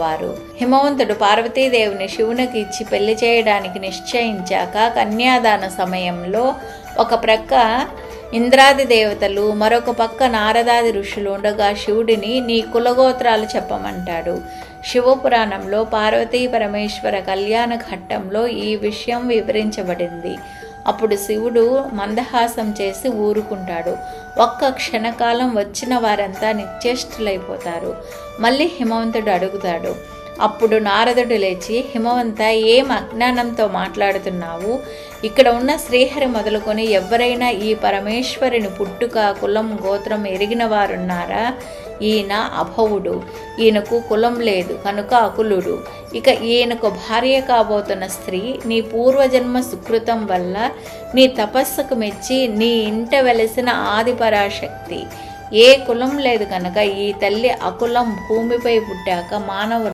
వారు. హిమవంతుడు పార్వతీదేవిని శివునికి ఇచ్చి పెళ్లి చేయడానికి నిశ్చయించాక కన్యాదాన సమయంలో ఒక ప్రక్క ఇంద్రాది దేవతలు, మరొక పక్క నారదాది ఋషులు ఉండగా శివుడిని నీ కులగోత్రాలు చెప్పమంటాడు. శివపురాణంలో పార్వతీ పరమేశ్వర కళ్యాణ ఘట్టంలో ఈ విషయం వివరించబడింది. అప్పుడు శివుడు మందహాసం చేసి ఊరుకుంటాడు. ఒక్క క్షణకాలం వచ్చిన వారంతా నిశ్చేష్టులైపోతారు. మళ్ళీ హిమవంతుడు అడుగుతాడు. అప్పుడు నారదుడు లేచి, హిమవంత, ఏం అజ్ఞానంతో మాట్లాడుతున్నావు? ఇక్కడ ఉన్న శ్రీహరి మొదలుకొని ఎవరైనా ఈ పరమేశ్వరుని పుట్టుక, కులం, గోత్రం ఎరిగిన వారున్నారా? ఈయన అభవుడు, ఈయనకు కులం లేదు కనుక అకులుడు. ఇక ఈయనకు భార్య కాబోతున్న స్త్రీ నీ పూర్వజన్మ సుకృతం వల్ల నీ తపస్సుకు మెచ్చి నీ ఇంట వెలసిన ఆదిపరాశక్తి. ఏ కులం లేదు కనుక ఈ తల్లి అకులం భూమిపై పుట్టాక మానవ